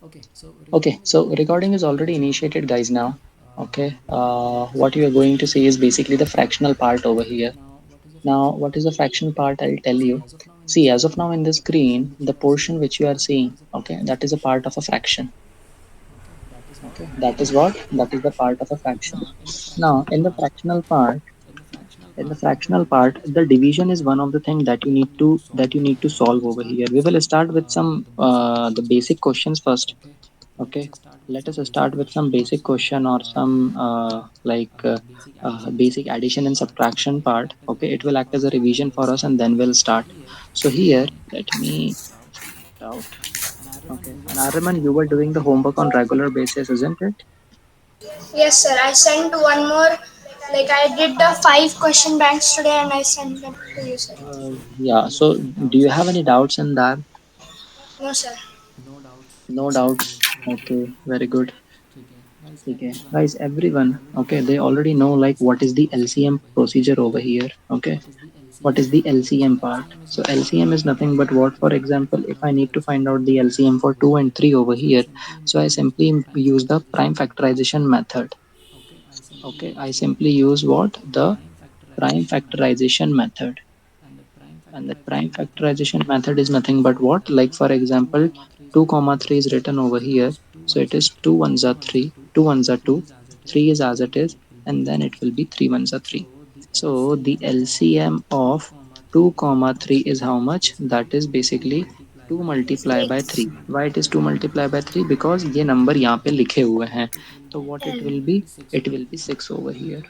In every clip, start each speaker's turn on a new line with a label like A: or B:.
A: Okay, so recording is already initiated, guys, now. Okay, what you are going to see is basically the fractional part over here. Now, what is the fraction part? I'll tell you. See, as of now in the screen, the portion which you are seeing, okay, that is a part of a fraction. Okay, that is what? That is the part of a fraction. Now, in the fractional part, the division is one of the things that you need to solve over here. We will start with some the basic questions first. Okay, let us start with some basic question or some basic addition and subtraction part. Okay, it will act as a revision for us, and then we'll start. So here, let me start out. Okay, and Arman, you were doing the homework on regular basis, isn't it?
B: Yes, sir. I sent one more. Like I did the five question banks today, and I sent them to you, sir.
A: Yeah. So, do you have any doubts in that?
B: No, sir.
A: No doubts. Okay, very good. Okay, guys, everyone. Okay, they already know like what is the LCM procedure over here. Okay, what is the LCM part? So LCM is nothing but what, for example, if I need to find out the LCM for 2 and 3 over here, so I simply use the prime factorization method. Okay, I simply use what? The prime factorization method. And the prime factorization method is nothing but what? Like for example, 2 comma 3 is written over here. So it is 2 ones are 3, 2 ones are 2, 3 is as it is, and then it will be 3 ones are 3. So the LCM of 2 comma 3 is how much? That is basically 2 multiply by 3.
B: Six.
A: Why it is 2 multiply by 3? Because ये number यहाँ पे लिखे हुए हैं. So what it will
B: Ten.
A: be? It will be 6 over here.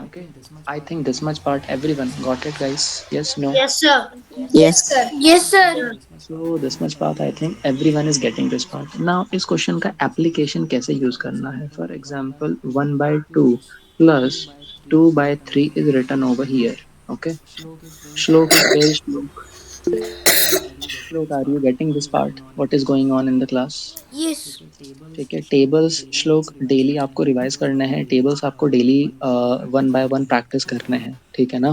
A: Okay. I think this much part everyone got it, guys. Yes, no?
B: Yes, sir. Yes,
C: Yes.
B: sir. Yes, sir.
A: So this much part I think everyone is getting this part. Now इस question का application कैसे use करना है? For example, 1/2 plus 2/3 is written over here. Okay. Shlok is there. Shlok, are you getting this part? What is going on in the class?
C: Yes.
A: ठीक है, tables श्लोक daily आपको revise करने हैं, टेबल्स आपको daily one by one practice करने हैं, ठीक है ना?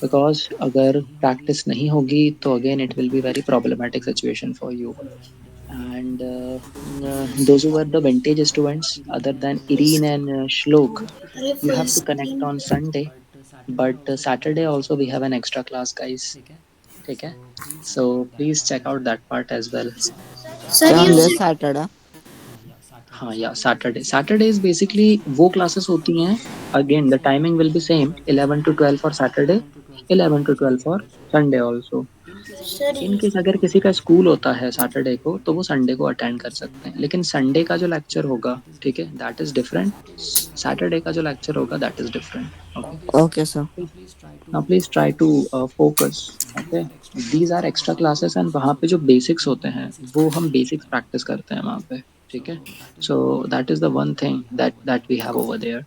A: बिकॉज अगर प्रैक्टिस नहीं होगी तो again it will be very problematic situation for you. And those who were the vintage students other than Irene and Shlok, you have to connect on Sunday, but Saturday also we have an extra class, guys. Okay, so please check out that part as well.
B: Sir,
C: So
B: you
C: on this
B: said
C: Saturday.
A: हाँ, या Saturday is basically वो classes होती हैं. Again the timing will be same, 11 to 12 for Saturday, 11 to 12 for Sunday also.
B: sir.
A: In case अगर किसी का school होता है सैटरडे को तो वो संडे को अटेंड कर सकते हैं, लेकिन संडे का जो लेक्चर होगा, ठीक है, दैट इज डिफरेंट. सैटरडे का जो लेक्चर होगा that is different. Okay.
C: Okay, sir.
A: Now please try to focus. Okay, these are extra classes and वहाँ पे जो बेसिक्स होते हैं वो हम बेसिक्स प्रैक्टिस करते हैं वहाँ पे. ठीक है. So that is the one thing that we have over there.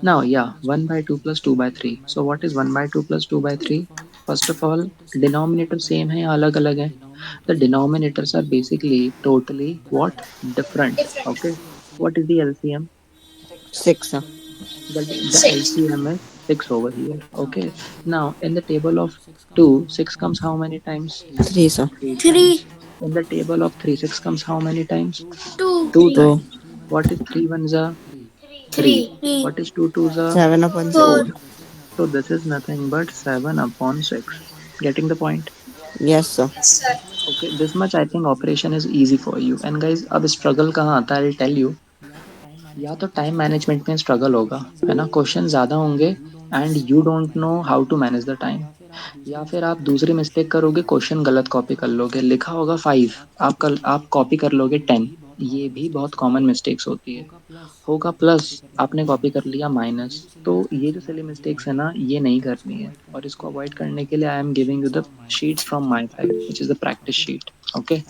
A: Now, yeah, 1 by 2 plus 2 by 3. So what is 1 by 2 plus 2 by 3? First of all, denominator same है या अलग अलग है? The denominators are basically totally what? Different.
B: Different.
A: Okay. What is the LCM?
C: Six, sir.
A: The
B: Six.
A: LCM is 6 over here. Okay. Now, in the table of 2, 6 comes how many times?
C: Three, sir.
A: 3
B: Three.
A: times. In the table of 3, 6 comes how many times?
B: Two.
A: 2
B: Three.
C: Two.
A: times. What is 3 ones are? 3.
B: Three. Three.
A: What is 2 twos are?
C: Seven upon
A: 4.
B: Four.
C: seven.
A: So this is nothing but 7 upon 6. Getting the point?
C: Yes, sir.
B: Yes, sir.
A: Okay, this much I think operation is easy for you. And guys, अब struggle कहाँ आता है? I'll tell you. या तो time management में struggle होगा, है ना, क्वेश्चन ज़्यादा होंगे and you don't know how to manage the time. या फिर आप दूसरी मिस्टेक करोगे, क्वेश्चन गलत कॉपी कर लोगे, लिखा होगा 5, आप कॉपी कर लोगे 10. ये भी बहुत कॉमन मिस्टेक्स होती है. होगा प्लस, आपने कॉपी कर लिया माइनस. तो ये जो सिली मिस्टेक्स है ना, ये नहीं करनी है, और इसको अवॉइड करने के लिए I am giving you the sheets from my side which is the practice sheet. Okay.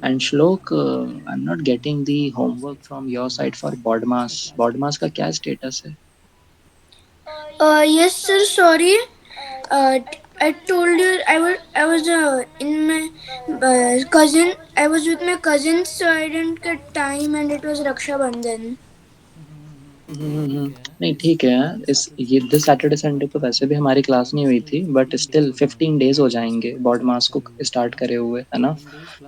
A: And Shlok, I am not getting the homework from your side for BODMAS. BODMAS का क्या स्टेटस है?
B: Yes, sir. Sorry. Uh, I told you I was in my cousin. I was with my cousins, so I didn't get time, and it was Raksha Bandhan.
A: नहीं ठीक है। इस ये this Saturday Sunday तो वैसे भी हमारी क्लास नहीं हुई थी, बट स्टिल 15 डेज हो जाएंगे बॉड मास को स्टार्ट करे हुए, है ना?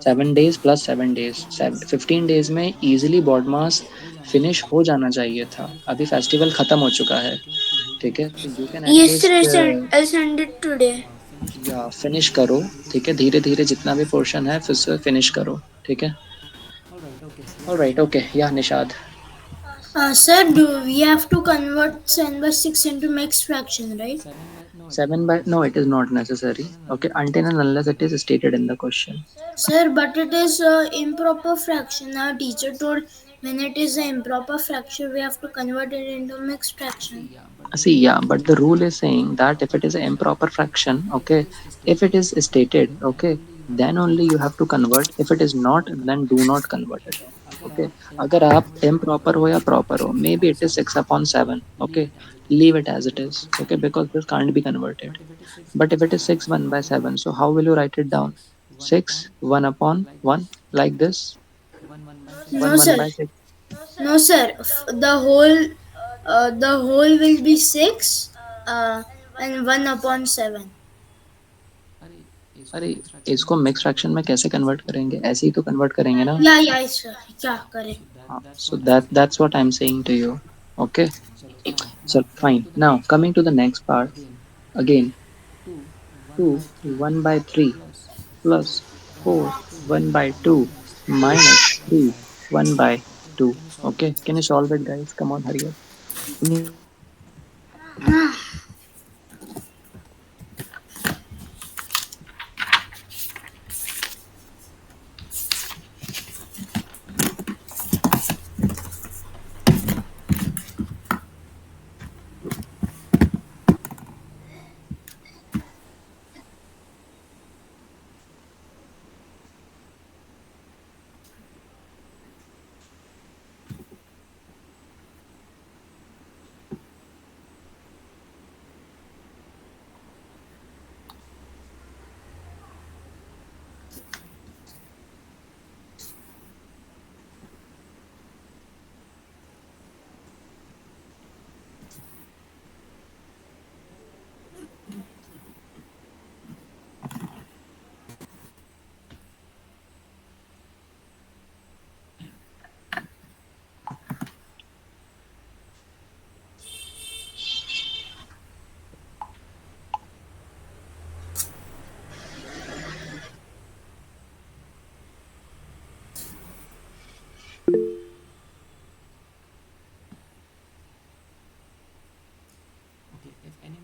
A: 7 डेज प्लस 7 डेज, 15 डेज में इजीली बॉड मास फिनिश हो जाना चाहिए था। अभी फेस्टिवल खत्म हो चुका है, ठीक है, तो you can
B: Yes, sir.
A: At least
B: I sent it today.
A: या फिनिश करो। ठीक है, धीरे धीरे जितना भी पोर्शन है फिर से फिनिश करो। ठीक है। ऑलराइट, ओके, या Nishad.
B: Sir, do we have to convert 7 by 6 into mixed fraction, right?
A: 7 by, no, it is not necessary. Okay, until and unless it is stated in the question.
B: Sir, but it is improper fraction. Our teacher told when it is an improper fraction, we have to convert it into mixed fraction.
A: See, yeah, but the rule is saying that if it is an improper fraction, okay, if it is stated, okay, then only you have to convert. If it is not, then do not convert it. Okay, अगर आप improper हो या proper हो, maybe it is 6/7. Okay, leave it as it is. Okay, because this can't be converted. But if it is 6/1/7, so how will you write it down? 6 1/1 like this.
B: No,
A: 1
B: sir.
A: by 6.
B: No, sir. The whole will be 6 and 1 upon 7.
A: अरे, इसको mix fraction में कैसे convert करेंगे? ऐसे ही तो convert करेंगे ना?
B: Yeah, sir. Yeah, correct.
A: So that's what I'm saying to you. Okay, so fine. Now coming to the next part. Again, 2 1/3 plus 4 1/2 minus 3 1/2. Okay, can you solve it, guys? Come on, hurry up.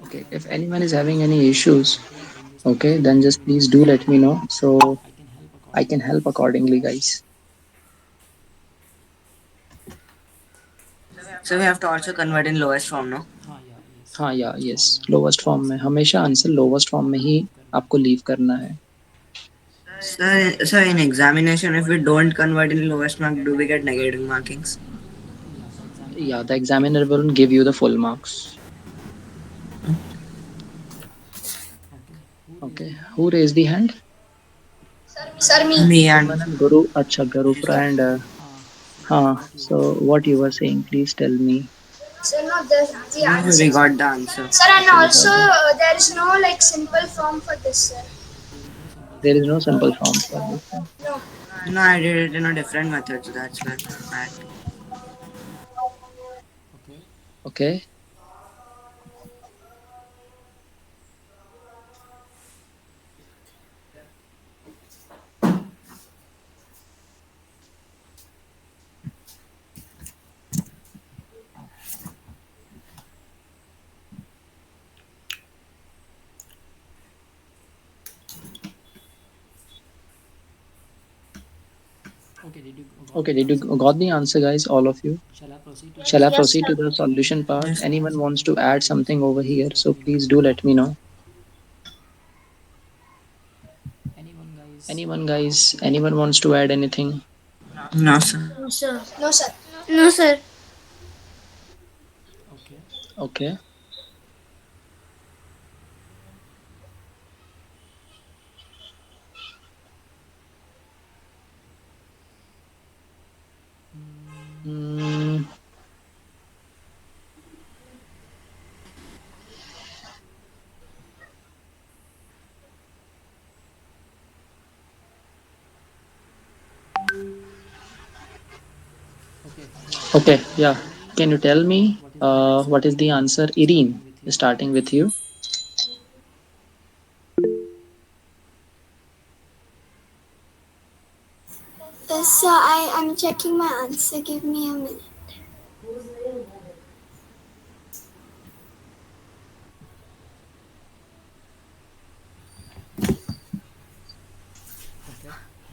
A: Okay, if anyone is having any issues, okay, then just please do let me know so I can help accordingly, guys.
C: So we have to also convert in lowest form, no?
A: हाँ या yes, lowest form में हमेशा answer lowest form में ही आपको leave करना है।
C: So in examination, if we don't convert in lowest mark, do we get negative markings?
A: Yeah, the examiner will give you the full marks. Okay, who raised the hand?
B: Sir, me.
C: Me
A: Simran
C: and
A: and Guru. Acha, Garupra and so what you were saying, please tell me.
B: Sir, no, the
C: we
B: answer.
C: got the answer.
B: Sir, and
A: Okay, we
B: also
A: got that.
B: there is no like simple form for this, sir.
A: There is no simple form for this thing.
B: No.
C: No, I did it in a different method, so that's why I had to.
A: Okay. Okay, did you got the answer, guys? All of you. Shall I
B: Yes,
A: proceed
B: sir.
A: to the solution part?
C: Yes.
A: Anyone wants to add something over here? So please do let me know. Anyone, guys? Anyone wants to add anything?
C: No, sir.
B: No, sir. No, sir. No, sir.
A: Okay. Hmm. Okay, yeah. Can you tell me what is the answer, Irene? Starting with you.
B: So I am checking my answer. Give me a minute.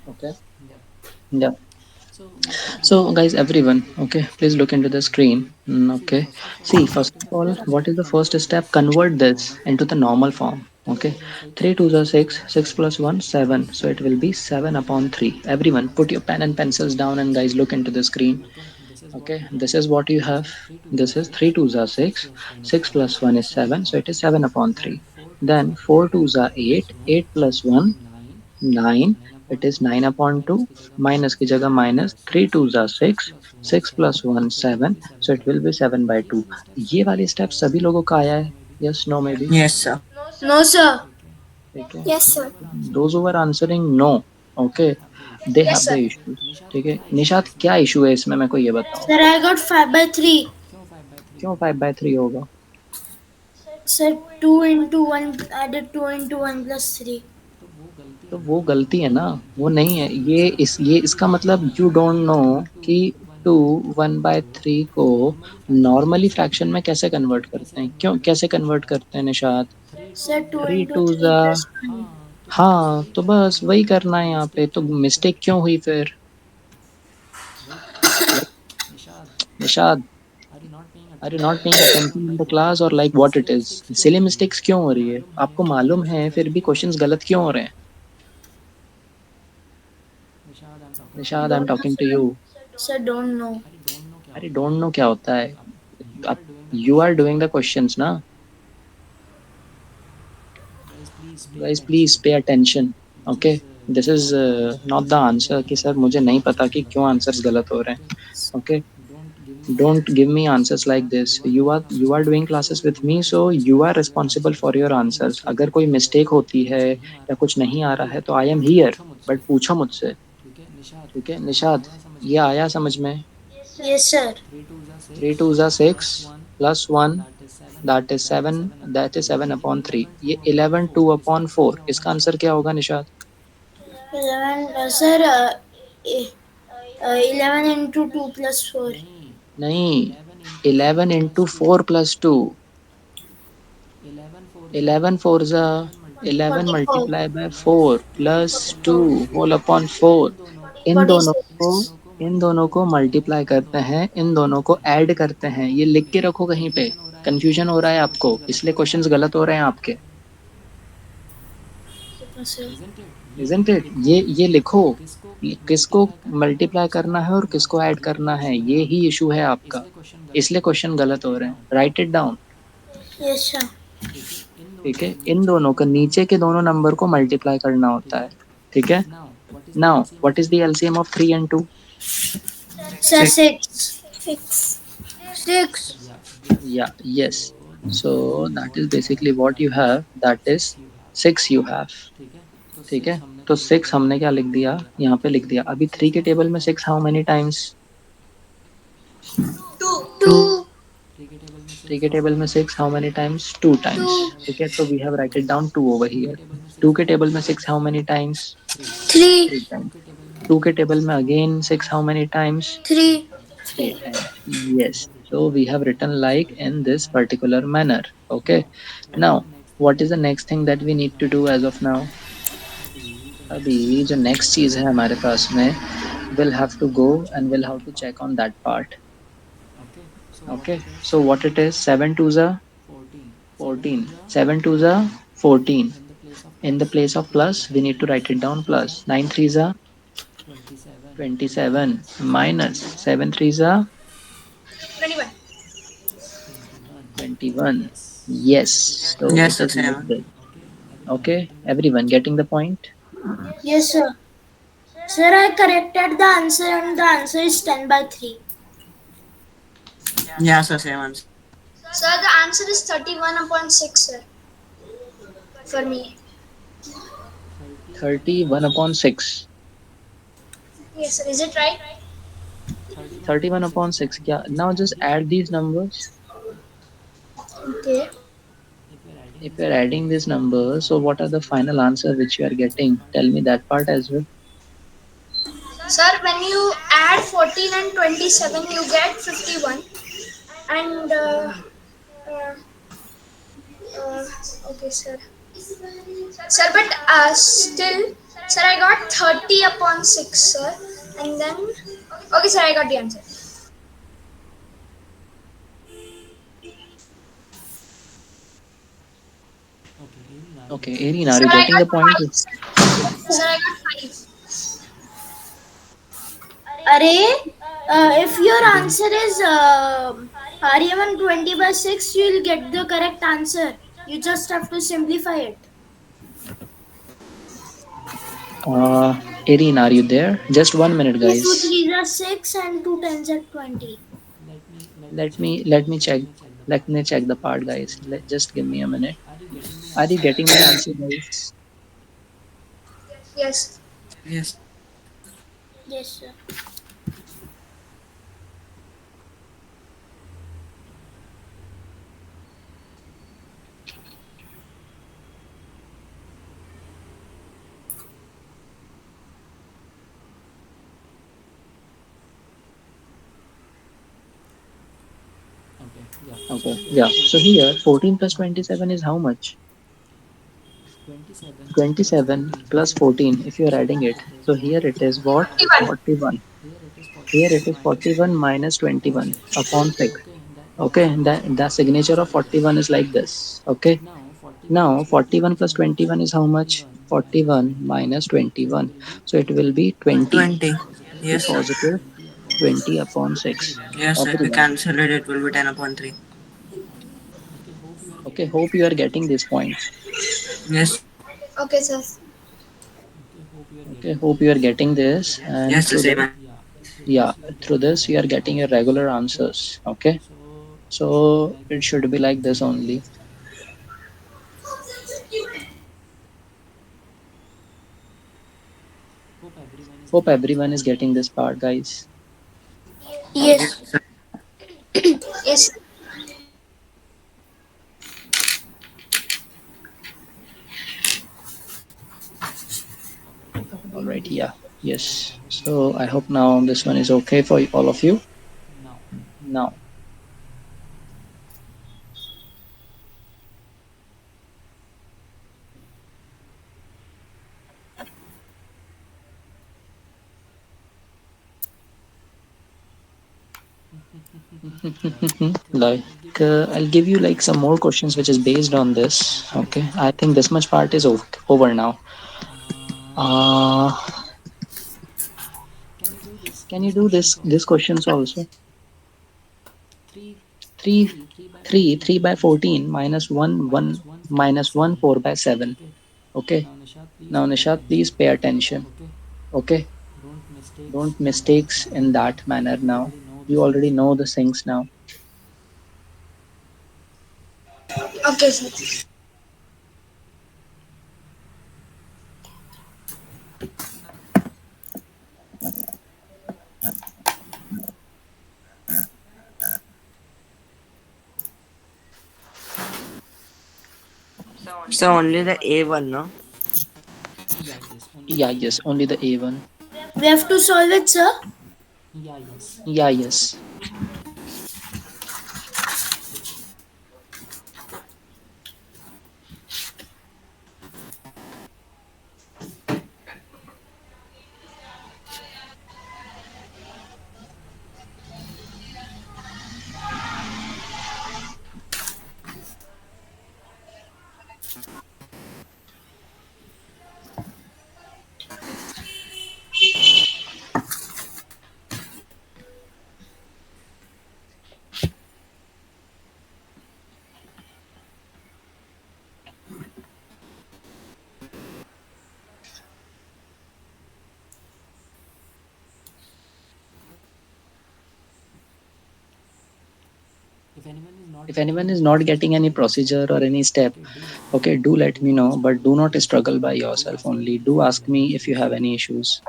A: Okay. Yeah. So, guys, everyone, okay, please look into the screen. Okay. See, first of all, what is the first step? Convert this into the normal form. Okay. 3 2s are 6, 6 plus 1, 7. So it will be 7 upon 3. Everyone, put your pen and pencils down and guys, look into the screen. Okay. This is what you have. This is 3 2s are 6, 6 plus 1 is 7. So it is 7 upon 3. Then 4 2s are 8, 8 plus 1 9, it is 9 upon 2, minus की जगह minus 3 twos are 6, 6 plus 1 7, so it will be 7 by 2. ये वाली step सभी लोगों का आया है? Yes, no, maybe.
C: Yes, sir.
B: No, sir.
A: ठीक है.
B: Yes, sir.
A: Those who are answering no, okay, they
B: Yes,
A: have
B: sir.
A: the issues. ठीक है. निशात क्या issue है इसमें, मेरे को ये बताओ.
B: Sir, I got 5 by 3.
A: क्यों 5 by 3 होगा?
B: Sir, 2 into 1 added 2 into 1 plus 3.
A: तो वो गलती है ना, वो नहीं है ये इसका मतलब यू डोंट नो कि टू 1/3 को नॉर्मली फ्रैक्शन में कैसे कन्वर्ट करते हैं, क्यों कैसे कन्वर्ट करते हैं Nishat?
B: Sir, 2
A: three
B: into
A: two
B: 3
A: ज़ा,
B: plus 1.
A: हाँ तो बस वही करना है यहाँ पे, तो मिस्टेक क्यों हुई फिर? Nishad, are you not paying attention in the class और like what it is? Silly mistakes क्यों हो रही है? आपको मालूम है फिर भी क्वेश्चंस गलत क्यों हो रहे हैं? Nishad, I am
B: Don't know,
A: talking to
B: sir.
A: You.
B: Sir, don't know.
A: अरे डोंट नो क्या होता है? आप, you are doing the questions ना. Guys please pay attention. Okay. This is not the answer कि सर मुझे नहीं पता कि क्यों आंसर्स गलत हो रहे हैं. Okay. Don't give me answers like this. You are doing classes with me, so you are responsible for your answers. अगर कोई मिस्टेक होती है या कुछ नहीं आ रहा है तो आई एम हियर, बट पूछो मुझसे. ठीक है निशाद, ये आया समझ में?
B: Yes, sir.
A: 3 2 are 6 plus 1, that is 7, that is 7 upon 3. ये 11 2 upon 4, इसका आंसर क्या होगा निशाद?
B: 11, sir, 11 into 2 plus 4.
A: नहीं, 11 into 4 plus 2. 11 4 जा 11
B: 44.
A: multiply by 4 plus 2 whole upon 4. इन दोनों को
B: 46.
A: इन दोनों को मल्टीप्लाई करते हैं, इन दोनों को ऐड करते हैं. ये लिख के रखो कहीं पे. कंफ्यूजन हो रहा है आपको, इसलिए क्वेश्चंस गलत हो रहे हैं आपके.
B: Yes, sir.
A: Isn't it? ये लिखो, किसको मल्टीप्लाई करना है और किसको ऐड करना है, ये ही इशू है आपका, इसलिए क्वेश्चन गलत हो रहे हैं. Right it down.
B: Yes, sir.
A: ठीक है. इन दोनों का नीचे के दोनों नंबर को मल्टीप्लाई करना होता है. ठीक है. Now what is the LCM of 3 and 2?
B: Sir,
C: 6.
B: 6. 6. 6.
A: Yeah, yes. So that is basically what you have, that is 6 you have. ठीक है. तो 6 हमने क्या लिख दिया, यहाँ पे लिख दिया. अभी 3 के टेबल में 6 हाउ मेनी टाइम्स?
B: 2.
A: 3 के टेबल में 6 हाउ मेनी टाइम्स? 2 टाइम्स.
B: 2.
A: ठीक है. तो we have write it down 2 over here. 2 के टेबल में 6 हाउ मेनी टाइम्स?
B: 3.
A: 3 टाइम्स. 2 के टेबल में again 6 how many times?
B: 3.
A: 3 times. Yes. So we have written like in this particular manner. Okay. Now, what is the next thing that we need to do as of now? अभी जो next चीज है हमारे पास में, we'll have to go and we'll have to check on that part. Okay. So what it is? 7 twos are 14. 7 twos are 14. In the place of plus, we need to write it down plus. 9 threes are 27 minus 7 threes are 21. Yes, so
C: Yes,
A: it
C: sir.
A: is like
C: 7.
A: this. Okay, everyone getting the point?
B: Yes, sir. Sir, I corrected the answer and the answer is 10 by 3.
C: Yeah, sir. 7.
B: Sir, the answer is 31 upon 6, sir. For me.
A: 31 upon 6.
B: Yes, sir. Is it right?
A: 31 upon 6. Yeah, now just add these numbers.
B: Okay.
A: If you're adding these numbers, so what are the final answer which you are getting? Tell me that part as well.
B: Sir, when you add 14 and 27, you get 51. And uh, uh, okay, sir. Sir, but still, sir, I got 30 upon 6, sir. And then, okay, sir, I got the answer.
A: Okay, Erin, are
B: Sir,
A: you
B: I
A: getting
B: got
A: the point?
B: 5. Sir, I got 5. Array, if your answer is Aryaman 20 by 6, you will get the correct answer. You just have to simplify it.
A: Uh, Erin, are you there? Just 1 minute,
B: Okay, 2
A: guys.
B: 3s are 6 and 2 10s are 20.
A: Let me check. Let me check the part, guys. Just give me a minute. Are you getting my answer, guys?
B: Yes.
C: Yes.
B: Yes, sir.
A: Okay, yeah. So here, 14 plus 27 is how much? 27 plus 14, if you are adding it. So here it is what?
B: 41.
A: 41. Here it is 41 minus 21 upon 6. Okay, the signature of 41 is like this. Okay, now 41 plus 21 is how much? 41 minus 21. So it will be 20.
C: 20.
A: Be
C: Yes, sir.
A: positive 20 upon 6.
C: Yes, sir. If we
A: Everyone.
C: cancel it, it will be 10 upon 3.
A: Okay, hope you are getting these points.
C: Yes.
B: Okay, sir.
A: Okay, hope you are getting this, and
C: Yes, the
A: through
C: same.
A: this, yeah, through this you are getting your regular answers. Okay, so it should be like this only. Hope everyone is getting this part, guys.
B: Yes.
C: Yes, sir.
B: Yes.
A: All right, yeah, yes. So I hope now this one is okay for all of you. Now, like I'll give you like some more questions which is based on this. Okay, I think this much part is over now. Uh, can you do this questions also? 3 3 by 14 minus 1 1 minus 1 4 by 7. Okay, now Nishat, please pay attention. Okay, don't mistakes in that manner now. You already know the things now.
B: Okay, sir.
C: So only the A1, no?
A: Yeah, yes, only the A1.
B: We have to solve it, sir.
A: Yeah, yes. If anyone is not getting any procedure or any step, okay, do let me know, but do not struggle by yourself only. Do ask me if you have any issues.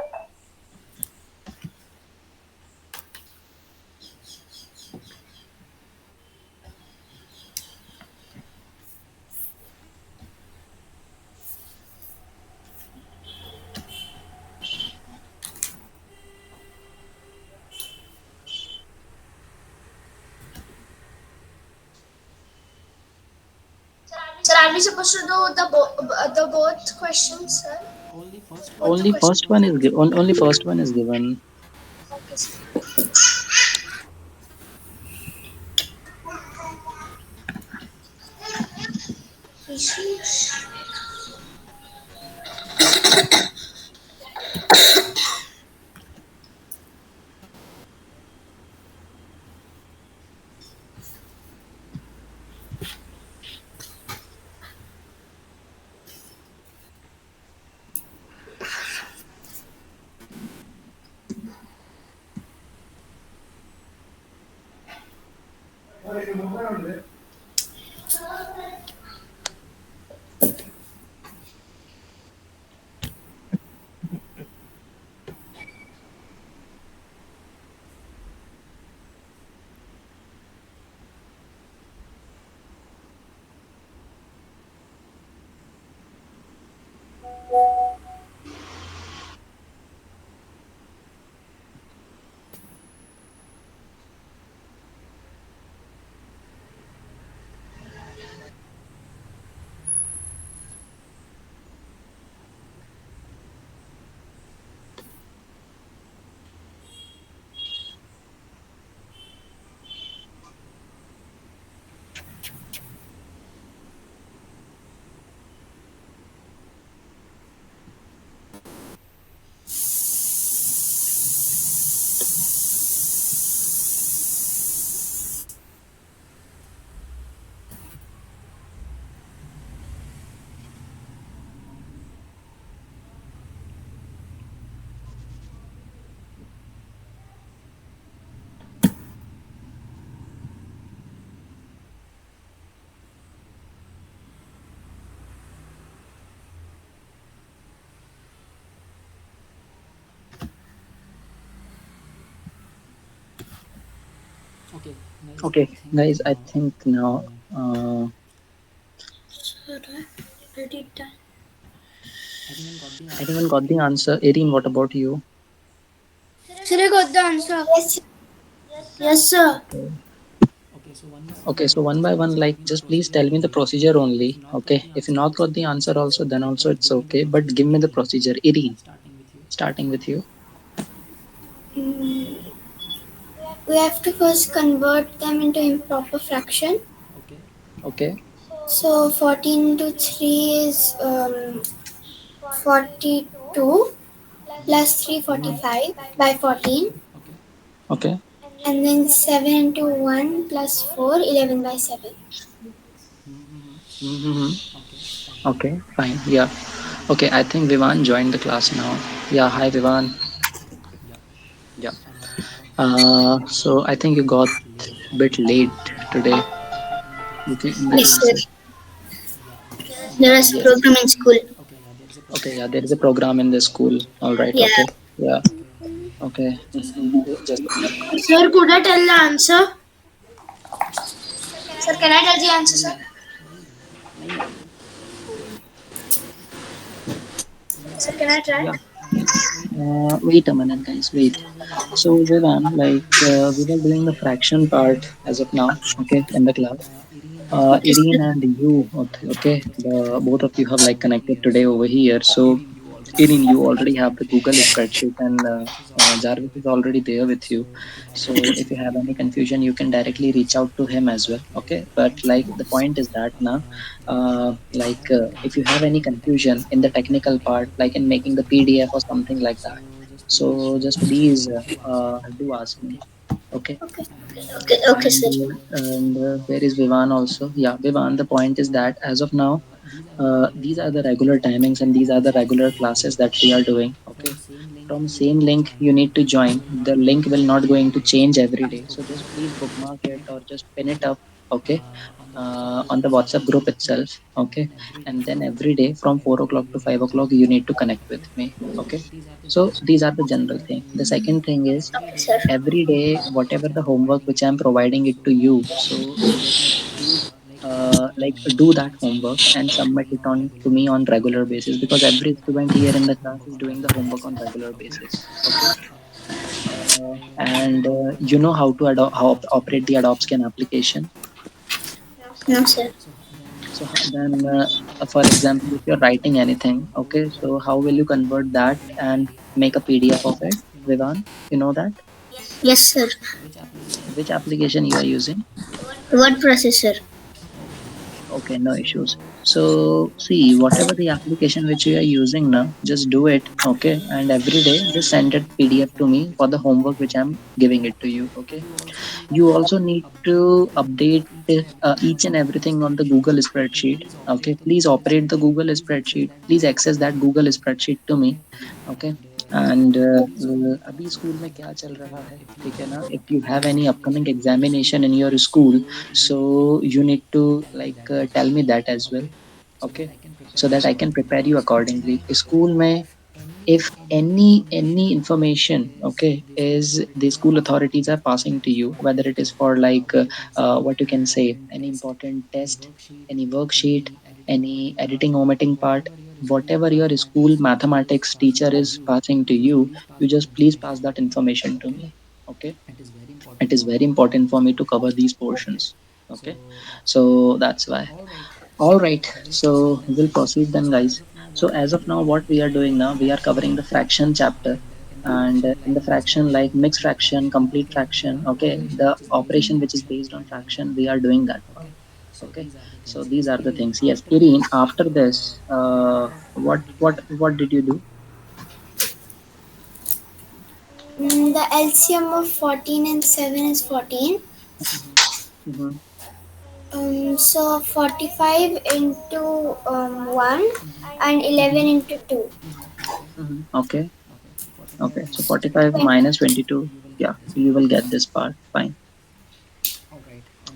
B: we supposed to do the both questions, sir? Both the
A: Only
B: questions.
A: first one is given. Only first one is given.
B: Okay, sir. Issues.
A: Okay, guys. I think now. Uh,
B: Sir, already done.
A: Anyone got the answer? Erin, what about you?
B: Sir, I got the answer. Yes. Yes, sir.
A: Okay. Okay, so one by one, like, just please tell me the procedure only. Okay, if you not got the answer also, then also it's okay. But give me the procedure. Erin, starting with you.
B: Mm, we have to first convert them into improper fraction.
A: Okay,
B: So 14 to 3 is 42 plus 3
A: mhm,
B: 45 by 14.
A: okay,
B: And then 7 to 1 plus 4 11 by 7.
A: mm-hmm. Okay, fine. Yeah. Okay, I think Vivan joined the class now. Yeah, hi Vivan. Yeah. So I think you got a bit late today. Okay, in the
B: Yes, sir.
A: classes.
B: There is a
A: Yes.
B: program in school.
A: Okay, yeah, there is a program in the school. All right.
B: Yeah.
A: Okay. Yeah. Okay. Just a minute.
B: Sir, could I tell the answer? Sir, can I tell the answer, sir? Sir, can I try?
A: Yeah. Wait a minute, guys. Wait. So Vivan, like, we were doing the fraction part as of now. Okay, in the class.
B: Okay,
A: Irene
B: sir.
A: and you, okay, the both of you have like connected today over here. So Irene, you already have the Google spreadsheet, and Jarvis is already there with you. So if you have any confusion, you can directly reach out to him as well. Okay, but like the point is that now, if you have any confusion in the technical part, like in making the PDF or something like that, so just please do ask me. Okay.
B: Okay, okay,
A: And
B: sir.
A: where is Vivan also? Yeah, Vivan. The point is that as of now, these are the regular timings and these are the regular classes that we are doing. Okay, from same link you need to join. The link will not going to change every day, so just please bookmark it or just pin it up. Okay, on the WhatsApp group itself. Okay, and then every day from 4 o'clock to 5 o'clock you need to connect with me. Okay, so these are the general thing. The second thing is
B: Okay, sir.
A: every day whatever the homework which I'm providing it to you, so you just need to please like do that homework and submit it on to me on regular basis, because every student here in the class is doing the homework on regular basis. Okay, and you know how to operate the Adobe Scan application.
B: No, sir.
A: Then, for example, if you're writing anything, okay, so how will you convert that and make a PDF of it, Vivan? You know that?
B: Yes, sir.
A: Which application you are using?
B: Word processor.
A: Okay, no issues. So, see, whatever the application which you are using now, just do it, okay? And every day, just send it PDF to me for the homework which I'm giving it to you, okay? You also need to update each and everything on the Google spreadsheet, okay? Please operate the Google spreadsheet. Please access that Google spreadsheet to me, okay? And अभी school में क्या चल रहा है, ठीक है ना? If you have any upcoming examination in your school, so you need to like tell me that as well, okay? So that I can prepare you accordingly. School में if any information, okay, is the school authorities are passing to you, whether it is for like what you can say, any important test, any worksheet, any editing omitting part, whatever your school mathematics teacher is passing to you, you just please pass that information to me, okay? It is very important for me to cover these portions, okay? So that's why. All right, so we'll proceed then, guys. So as of now, what we are doing now, we are covering the fraction chapter, and in the fraction like mixed fraction, complete fraction, okay, the operation which is based on fraction, we are doing that part. Okay, so these are the things. Yes, Irene. After this, what did you do?
B: The LCM of 14 and 7 is 14.
A: Mm-hmm.
B: So 45 into 1 and 11
A: Mm-hmm.
B: into 2.
A: Mm-hmm. Okay. Okay. So 45
B: 20.
A: minus 22. Yeah, you will get this part. Fine.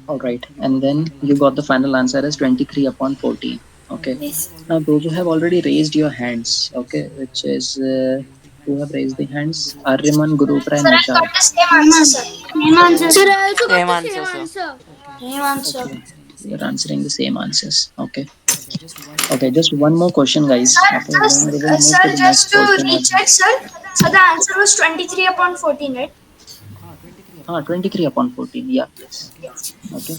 A: All right. And then you got the final answer as 23 upon 14. Okay.
B: Yes.
A: Now, those who have already raised your hands, okay, which is who have raised the hands? Aryaman, Gurupra,
B: Sir,
A: and
B: I got
A: Nishad.
B: the same answer, sir. Same answer. Sir, I also got
C: Same
B: the same
C: answer, sir.
B: answer. Same answer.
A: Okay. You're answering the same answers. Okay. Okay. Just one more question, guys.
B: Sir,
A: Okay. Then we will move
B: sir,
A: to the
B: just
A: next
B: to
A: portion of
B: recheck, sir. So the answer was 23 upon 14, right?
A: 23 upon 14. Yeah. Yes.
B: Yes.
A: Okay.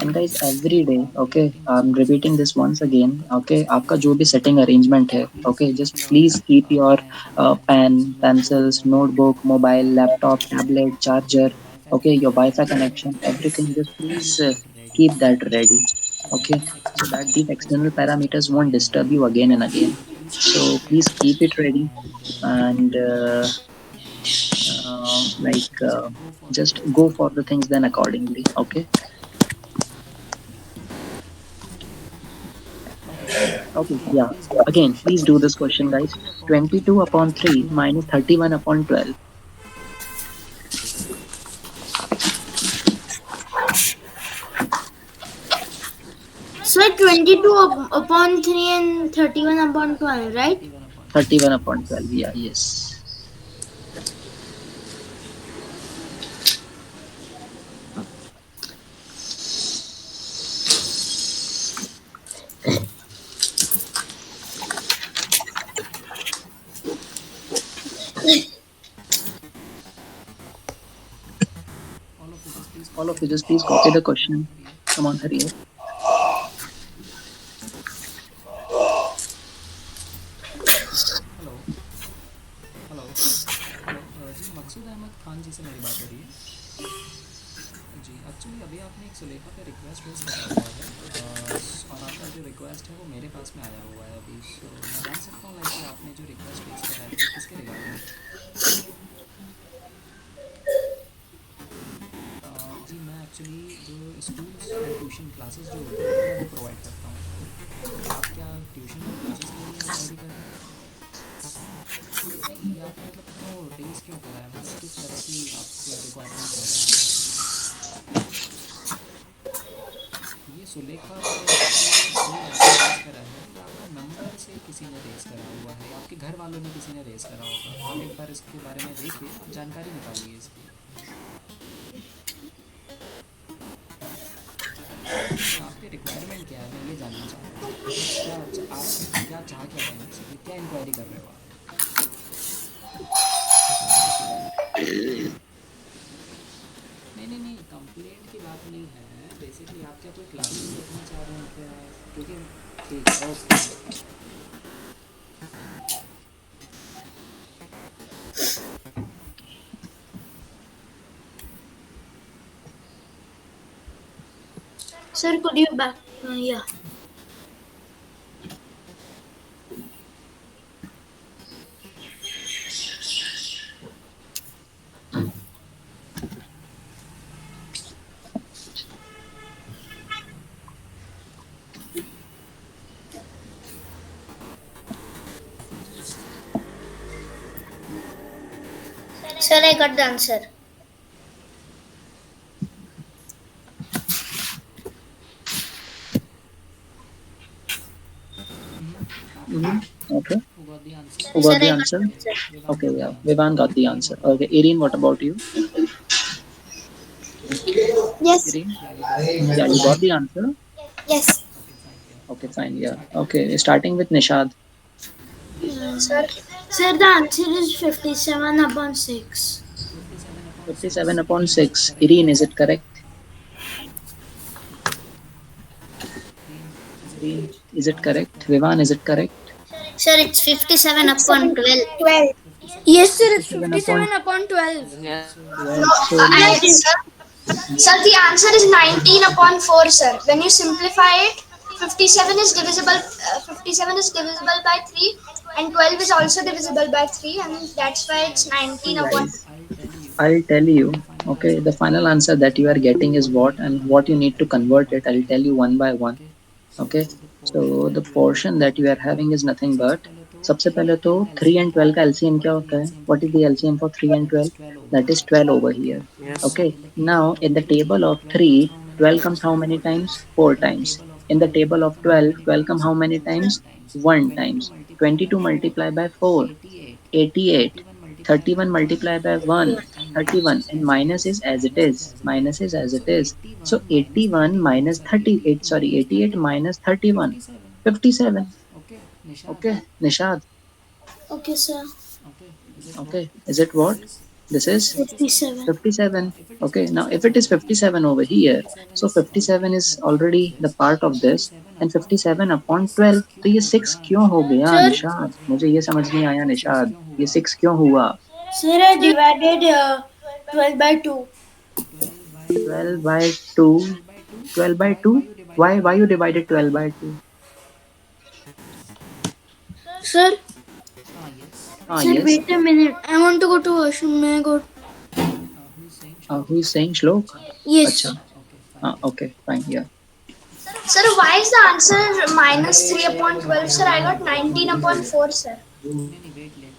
A: And guys, every day, okay, I'm repeating this once again, okay, आपका जो भी setting arrangement है, okay, just please keep your pen, pencils, notebook, mobile, laptop, tablet, charger, okay, your Wi-Fi connection, everything, just please keep that ready, okay, so that these external parameters won't disturb you again and again. So please keep it ready, and just go for the things then accordingly, okay. Okay, yeah. Again, please do this question, guys. 22 upon 3 minus 31 upon 12.
B: So 22 upon 3 and 31 upon 12, right?
A: 31 upon 12. Yeah, yes. All of you just please copy the question. Come on, hurry up.
B: Sir, could you back? Yeah. Sir, I got the answer.
A: Mm-hmm. Okay. Who
B: Sir,
A: got the
B: I got
A: answer?
B: the answer.
A: Okay, yeah. Vivan got the answer. Okay, Irene, what about you?
B: Yes.
A: Irene? Yeah, you got the answer?
B: Yes.
A: Okay, fine, yeah. Okay, starting with Nishad.
B: Sir. Sir, the answer is 57 upon 6.
A: 57 upon 6. Irene, is it correct? Irene, is it correct? Vivan, is it correct?
B: Sir, it's 57 upon 12. 12. Yes, sir, it's
A: 57
B: 57
A: upon
B: upon 12.
A: 12.
B: No,
A: So now,
B: sir, the answer is 19 upon 4, sir. When you simplify it, 57 is divisible by 3 and 12 is also divisible by 3 and that's why it's 19
A: see
B: upon.
A: guys, I'll tell you, okay, the final answer that you are getting is what and what you need to convert it. I'll tell you one by one. Okay, so the portion that you are having is nothing but सबसे पहले तो 3 and 12 का LCM क्या होता है? What is the LCM for 3 and 12? That is 12 over here.
C: Yes.
A: Okay, now in the table of 3, 12 comes how many times? 4 times. In the table of 12, 12 come how many times? 1 times. 22 multiplied by 4, 88. 31 multiplied by 1, 31. And minus is as it is. Minus is as it is. So 81 minus 38, sorry, 88 minus 31, 57. Okay, Nishad.
B: Okay, sir.
A: Okay, is it what? This is
B: 57.
A: 57. Okay, now if it is 57 over here, so 57 is already the part of this, and 57 upon 12, तो ये 6 क्यों हो गया
B: Sir,
A: Nishad? मुझे ये समझ नहीं आया निशाद, ये 6 क्यों हुआ?
B: sir, I divided 12 by 2.
A: 12 by 2, 12 by 2? Why you divided 12 by 2?
B: Sir,
A: Ah,
B: sir,
A: yes.
B: wait a minute. I want to go to washroom. May I go?
A: Who is saying Shlok?
B: Yes.
A: Acha. Okay, fine, yeah.
B: Sir, why is the answer minus 3 upon 12, sir? I got 19 upon 4, sir.
A: No,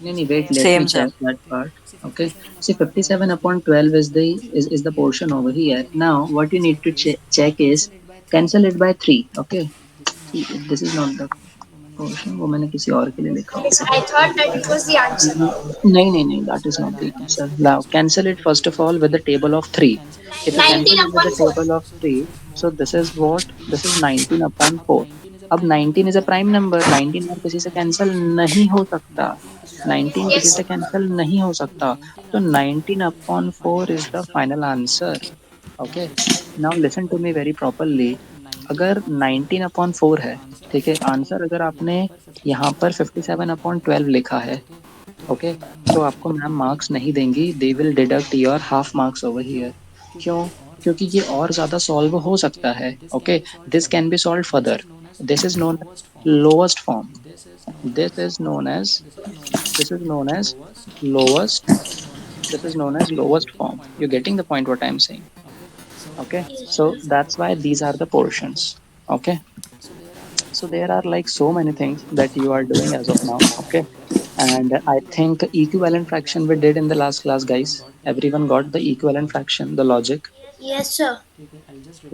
A: wait, let me
C: Same,
A: check
C: sir.
A: that part. Okay. See, 57 upon 12 is the portion over here. Now, what you need to check is cancel it by 3. Okay. See, this is not the portion. वो मैंने किसी और के लिए लिखा
B: Yes,
A: होगा.
B: I thought that it was the answer.
A: नहीं, that is not the answer. Now, cancel it first of all with the table of 3. If you
B: 19
A: cancel it with
B: upon
A: the
B: 4.
A: table of 3, so this is what? This is 19 upon 4. अब 19 is a prime number. 19 और किसी से cancel नहीं हो सकता. 19 किसी
B: Yes.
A: से cancel नहीं हो सकता. तो 19 upon 4 is the final answer. Okay. Now listen to me very properly. अगर 19 upon 4 है, ठीक है, आंसर अगर आपने यहाँ पर 57 upon 12 लिखा है, ओके, तो आपको मैम मार्क्स नहीं देंगी. They will deduct your half marks over here. क्यों? क्योंकि ये और ज़्यादा सॉल्व हो सकता है. Okay, this can be solve further. This is known lowest form. This is known as this is known as lowest. This is known as lowest form. You're getting the point what I'm saying. Okay, so that's why these are the portions. Okay, so there are like so many things that you are doing as of now. Okay, and I think equivalent fraction we did in the last class, guys. Everyone got the equivalent fraction, the logic.
B: Yes, sir.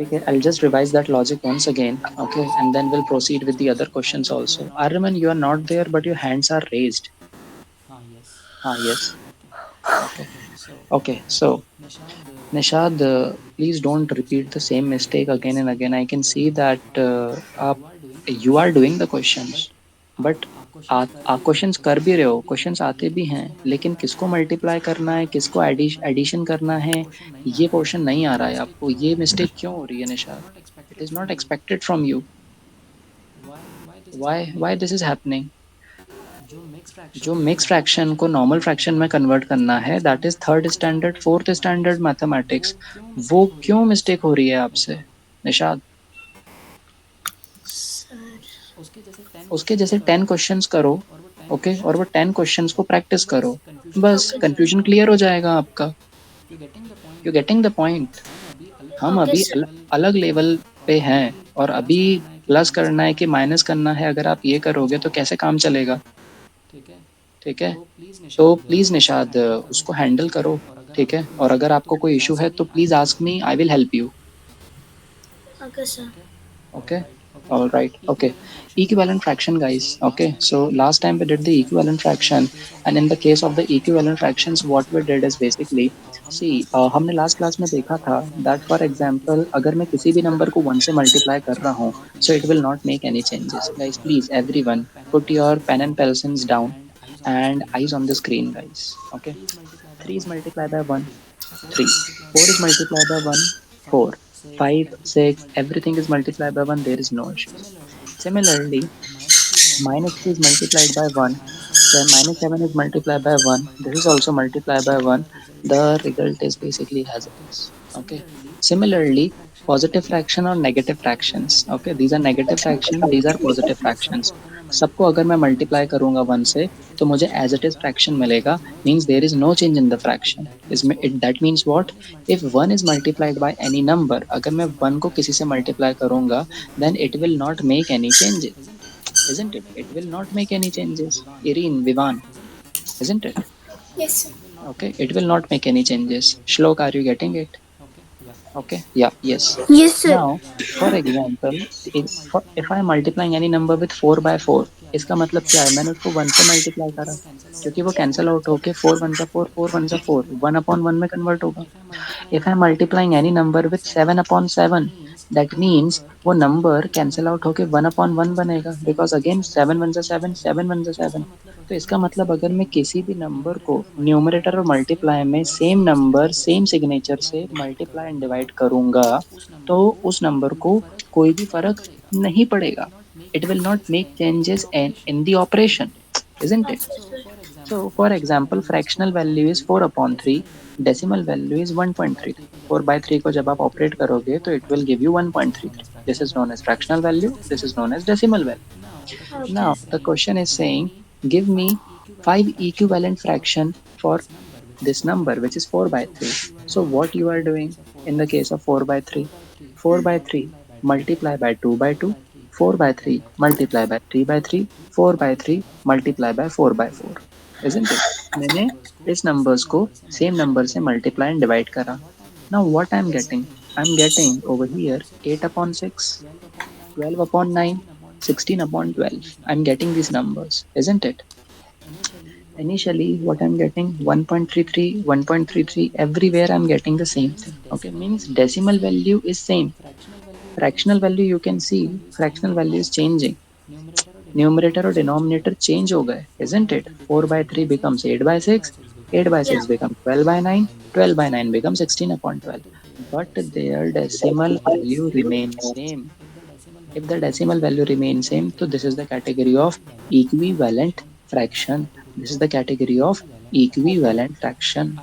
A: Okay, I'll just revise that logic once again. Okay, and then we'll proceed with the other questions also. Arman, you are not there, but your hands are raised. Ah, yes. Okay. Okay, so Nishad, please don't repeat the same mistake again and again. I can see that you are doing the questions. But आप questions कर भी रहे हो, questions आते भी हैं, लेकिन किसको मल्टीप्लाई करना है, किसको एडिशन करना है, ये पोर्शन नहीं आ रहा है आपको। ये मिस्टेक क्यों हो रही है Nishad? It is not expected from you. Why this is happening? जो मिक्स फ्रैक्शन को नॉर्मल फ्रैक्शन में कन्वर्ट करना है, that is third standard fourth standard mathematics. वो क्यों मिस्टेक हो रही है आपसे निशाद?
B: सर
A: उसके जैसे 10 क्वेश्चंस करो, ओके, और वो 10 क्वेश्चंस को प्रैक्टिस करो, बस
B: ओके सर
A: कंफ्यूजन क्लियर हो जाएगा आपका। You getting the point? हम
B: ओके
A: अभी
B: सर
A: अलग लेवल पे हैं, और अभी प्लस करना है कि माइनस करना है, अगर आप ये करोगे तो कैसे काम चलेगा? ठीक है, तो प्लीज़ निशाद उसको हैंडल करो। ठीक है, और अगर आपको कोई इशू है तो please ask me, I will help you.
B: Okay sir
A: Okay. All right. Okay. Equivalent fraction, guys. Okay. So last time we did the equivalent fraction, and in the case of the equivalent fractions, what we did is basically, see, हमने last class में देखा था that for example, अगर मैं किसी भी number को 1 से multiply कर रहा हूँ, so it will not make any changes. Guys, please, everyone, put your pen and pencils down and eyes on the screen, guys. Okay. 3 is multiplied by 1, 3. 4 is multiplied by 1, 4. 5, 6, everything is multiplied by 1, there is no issues. Similarly, minus 3 is multiplied by 1, minus 7 is multiplied by 1, this is also multiplied by 1, the result is basically as it is. Okay. Similarly, positive fraction or negative fractions, okay, these are negative fractions, these are positive fractions. सबको अगर मैं multiply करूंगा 1 से, तो मुझे as it is fraction मिलेगा, means there is no change in the fraction. इसमें it that means what? If 1 is multiplied by any number, अगर मैं 1 को किसी से मल्टीप्लाई करूंगा, then it will not make any changes, isn't it? It will not make any changes. Irene, Vivan, isn't it?
B: Yes sir
A: Okay, it will not make any changes. Shlok, are you getting it? Okay, yeah, yes.
B: Yes sir
A: Now, for example, if I am multiplying any number with 4 by 4, इसका मतलब क्या है? मैंने उसको 1 से multiply करा, क्योंकि वो कैंसिल आउट होके 4 वन सा 4, 4 वन सा 4, 1 अपॉन 1 में कन्वर्ट होगा। If I'm multiplying any number with 7 upon 7, that means वो नंबर कैंसिल आउट होके 1 अपॉन 1 बनेगा, बिकॉज अगेन 7 वन सा 7, 7 वन सा 7। तो इसका मतलब अगर मैं किसी भी नंबर को न्यूमरेटर और मल्टीप्लाई में सेम नंबर सेम सिग्नेचर से मल्टीप्लाई एंड डिवाइड करूंगा, तो उस नंबर को कोई भी फर्क नहीं पड़ेगा। It will not make changes in the operation, isn't it?
B: Okay sir
A: So, for example, fractional value is 4 upon 3, decimal value is 1.33. 4 by 3 को जब आप ऑपरेट करोगे तो it will give you 1.33. This is known as fractional value. This is known as decimal value.
B: Okay
A: Now, the question is saying, give me 5 equivalent fraction for this number, which is 4 by 3. So, what you are doing in the case of 4 by 3? 4 by 3 multiply by 2 by 2, 4 by 3 multiply by 3 by 3, 4 by 3 multiply by 4 by 4, isn't it? मैंने इस numbers को same number से multiply and divide करा। Now what I am getting? I am getting over here 8 upon 6, 12 upon 9, 16 upon 12. I'm getting these numbers, isn't it? Initially, what I'm getting 1.33, 1.33, everywhere I'm getting the same thing. Okay, means decimal value is same. Fractional value, you can see fractional value is changing. Numerator or denominator change हो गए, isn't it? 4 by 3 becomes 8 by 6, 8 by
B: या
A: 6 becomes 12 by 9, 12 by 9 becomes 16 upon 12. But their decimal value remains same. If the decimal value remains same, so this is the category of equivalent fraction. This is the category of equivalent fraction.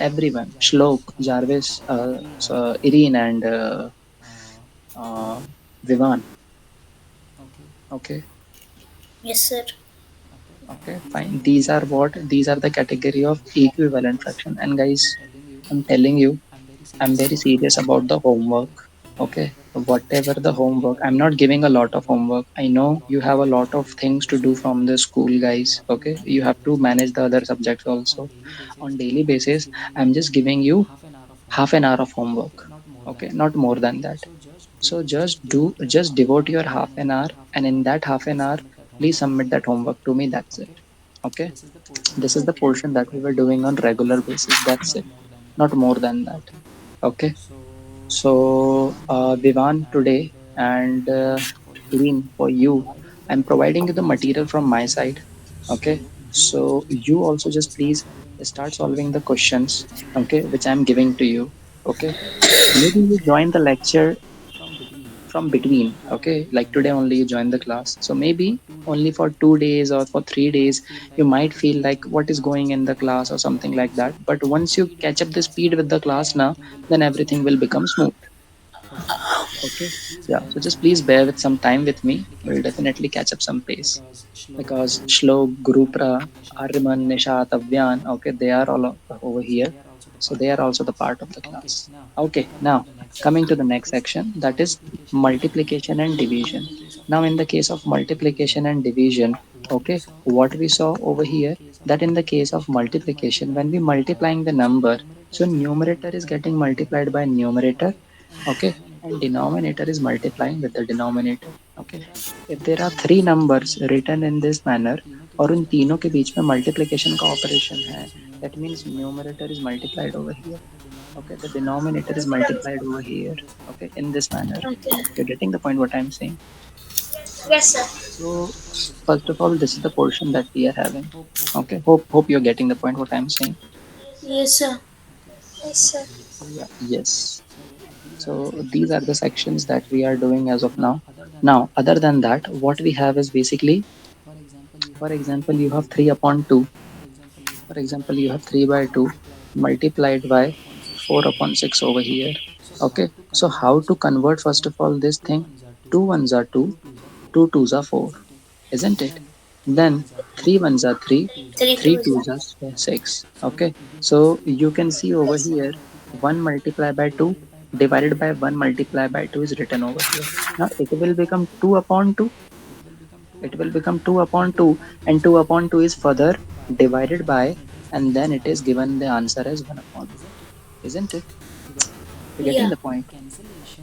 A: Everyone, Shlok, Jarvis, Irene, and uh, Vivan. Okay,
B: yes sir
A: okay, fine. These are what? These are the category of equivalent fraction. And guys, I'm telling you, I'm very serious about the homework. Okay, whatever the homework, I'm not giving a lot of homework. I know you have a lot of things to do from the school, guys. Okay, you have to manage the other subjects also on daily basis. I'm just giving you half an hour of homework. Okay, not more than that. So just devote your half an hour, and in that half an hour, please submit that homework to me. That's it. Okay, this is the
B: okay
A: portion that we were doing on regular basis. That's it, not more than that. Okay. So, Vivan, today, and Irene, for you, I'm providing you the material from my side. Okay, so you also just please start solving the questions, okay, which I'm giving to you. Okay, maybe you join the lecture from between, okay, like today only you join the class, so maybe only for 2 days or for 3 days you might feel like what is going in the class or something like that, but once you catch up the speed with the class now, then everything will become smooth. Okay, yeah, so just please bear with some time with me, we'll definitely catch up some pace, because Shlok, Gurupra, Arman, Nishat, Avyan, okay, they are all over here. So they are also the part of the class. Okay, now coming to the next section, that is multiplication and division. Now, in the case of multiplication and division, okay, what we saw over here, that in the case of multiplication, when we multiplying the number, so numerator is getting multiplied by numerator, okay, and denominator is multiplying with the denominator. Okay, if there are three numbers written in this manner और उन तीनों के बीच में multiplication का operation है, that means numerator is multiplied over here, okay, the denominator is multiplied over here, okay, in this manner.
B: Okay.
A: You're getting the point what I'm saying?
B: Yes, sir.
A: So first of all, this is the portion that we are having. Okay, hope you're getting the point what I'm saying.
B: Yes, sir. Yes, sir.
A: Yeah, yes. So these are the sections that we are doing as of now. Now, other than that, what we have is basically, for example, you have 3 upon 2. For example, you have 3 by 2 multiplied by 4 upon 6 over here. Okay, so how to convert first of all this thing? 2 ones are 2, 2 twos are 4, isn't it? Then 3 ones are 3,
B: Three
A: 3
B: two,
A: twos are 6. Okay, so you can see over here 1 multiplied by 2 divided by 1 multiplied by 2 is written over here. Now it will become 2 upon 2, it will become 2 upon 2, and 2 upon 2 is further divided by, and then it is given the answer as 1 upon 2, isn't it? You're getting
B: yeah.
A: the point.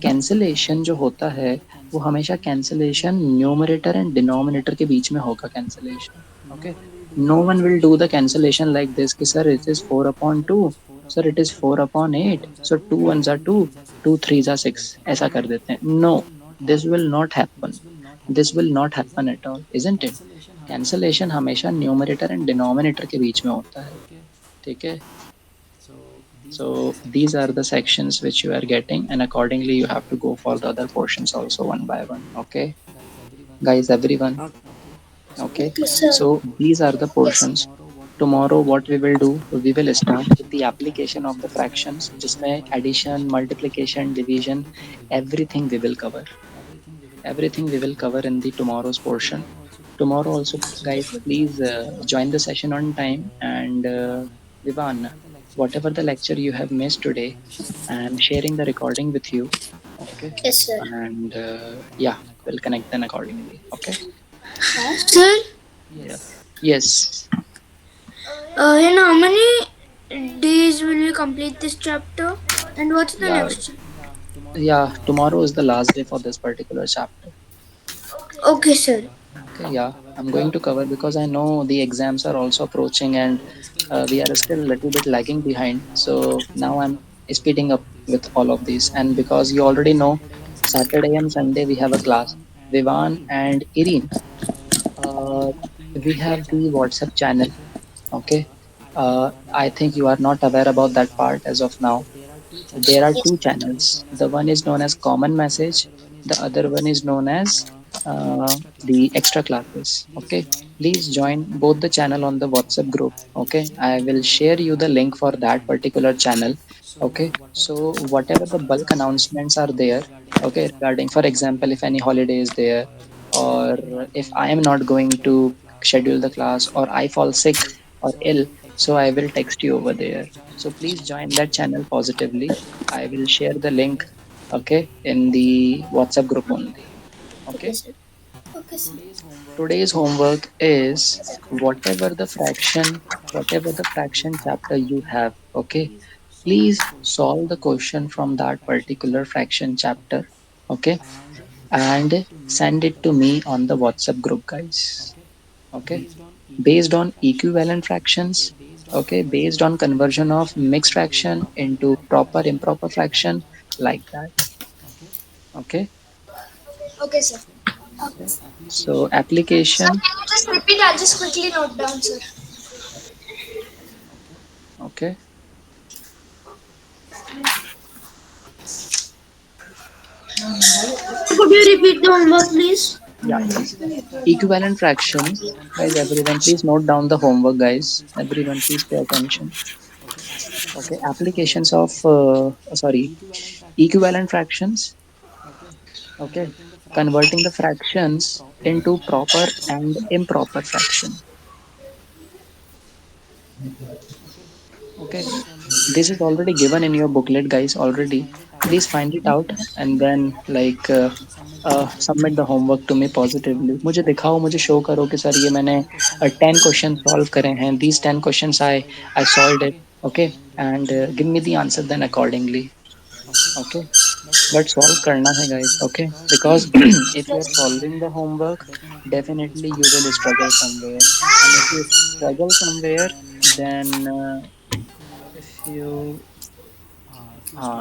A: Cancellation जो होता है वो हमेशा cancellation numerator and denominator के बीच में होगा cancellation. Okay, no one will do the cancellation like this कि sir it is 4/2, sir it is 4/8, sir 2 1s are 2, 2 3s are 6, ऐसा कर देते हैं. No, this will not happen, this will not happen at all, isn't it? Cancellation हमेशा numerator and denominator के बीच में होता है. ठीक है, so these are the sections which you are getting, and accordingly you have to go for the other portions also one by one. Okay, guys, everyone.
C: Okay.
A: Okay,
B: Yes, sir.
A: so these are the
B: Yes.
A: portions. Tomorrow, what we will do, we will start with the application of the fractions, जिसमें addition, multiplication, division, everything we will cover. Everything we will cover in the tomorrow's portion. Tomorrow also, guys, please join the session on time. And Vivan, whatever the lecture you have missed today, I'm sharing the recording with you. Okay,
B: Yes, sir.
A: and yeah, we'll connect then accordingly. Okay,
B: Sir,
A: yeah, yes,
B: in how many days will you complete this chapter? And what's the
A: yeah,
B: next?
A: yeah. Tomorrow is the last day for this particular chapter.
B: Okay, sir.
A: Okay, yeah, I'm going to cover because I know the exams are also approaching, and we are still a little bit lagging behind. So now I'm speeding up with all of these. And because you already know, Saturday and Sunday we have a class. Vivan and Irene, uh, we have the WhatsApp channel. Okay, I think you are not aware about that part as of now. There are
B: Yes.
A: two channels. The one is known as common message. The other one is known as the extra classes. Okay. Please join both the channel on the WhatsApp group. Okay. I will share you the link for that particular channel. Okay. So whatever the bulk announcements are there, okay, regarding, for example, if any holiday is there, or if I am not going to schedule the class, or I fall sick or ill, so I will text you over there. So please join that channel positively. I will share the link, okay, in the WhatsApp group only.
B: Okay,
A: Okay.
B: sir. Okay, sir.
A: Today's homework is whatever the fraction chapter you have, okay, please solve the question from that particular fraction chapter, okay, and send it to me on the WhatsApp group, guys. Okay, based on equivalent fractions, okay, based on conversion of mixed fraction into proper improper fraction, like that. Okay,
B: Okay, sir.
A: Okay. So
B: Sir,
A: application.
B: can you just repeat? I'll just quickly note down, sir.
A: Okay.
B: Could you repeat the homework, please?
A: Yeah. Equivalent fractions. Guys, everyone, please note down the homework, guys. Everyone, please pay attention. Okay. Applications of, sorry, equivalent fractions. Okay. Converting the fractions into proper and improper fraction. Okay. This is already given in your booklet, guys, already. Please find it out and then submit the homework to me positively. मुझे दिखाओ, मुझे show करो कि sir ये मैंने 10 questions solve करे हैं. These 10 questions I solved it. Okay. And give me the answer then accordingly. Okay. But solve करना है, guys. Okay. Because if you are solving the homework, definitely you will struggle somewhere. And if you struggle somewhere, then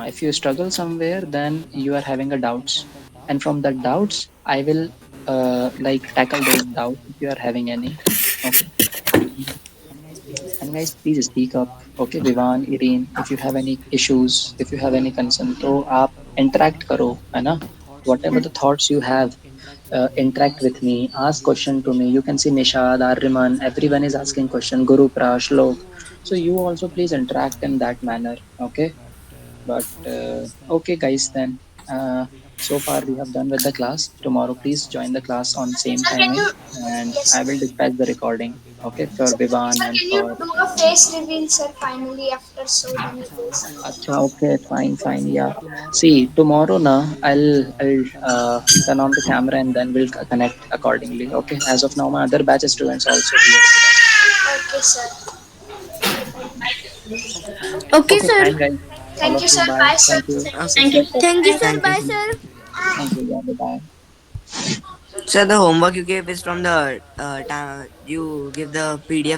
A: if you struggle somewhere, then you are having a doubts, and from the doubts I will tackle those doubts if you are having any. Okay. And guys, please speak up. Okay, Vivan, Irene, if you have any issues, if you have any concern, तो आप interact करो, है ना? Whatever the thoughts you have, interact with me, ask question to me. You can see Nishad, Aryaman, everyone is asking question, Guru Prash, Lok. So you also please interact in that manner. Okay. But okay, guys, then so far we have done with the class. Tomorrow, please join the class on same
B: Sir, can
A: timing,
B: you?
A: and
B: Yes,
A: I
B: sir.
A: will dispatch the recording. Okay, for Vivan
B: Sir,
A: and
B: can you
A: for.
B: do a face reveal, sir? Finally, after so many days.
A: Acha, okay, fine, fine, yeah. See, tomorrow, na, I'll turn on the camera and then we'll connect accordingly. Okay. As of now, my other batch students also here.
B: Okay, sir.
D: Okay,
A: Okay,
D: sir.
A: fine, guys. All
B: Thank
A: of
B: you,
A: you,
B: sir.
A: bye.
B: Bye, sir.
A: Thank you.
C: Okay,
B: Thank
C: sir.
B: you, sir.
D: Thank you,
B: Bye.
D: sir.
C: Thank you,
D: Bye,
C: sir.
D: sir.
A: Thank you. Yeah, bye.
C: Sir, the homework you gave is from the time you give the PDF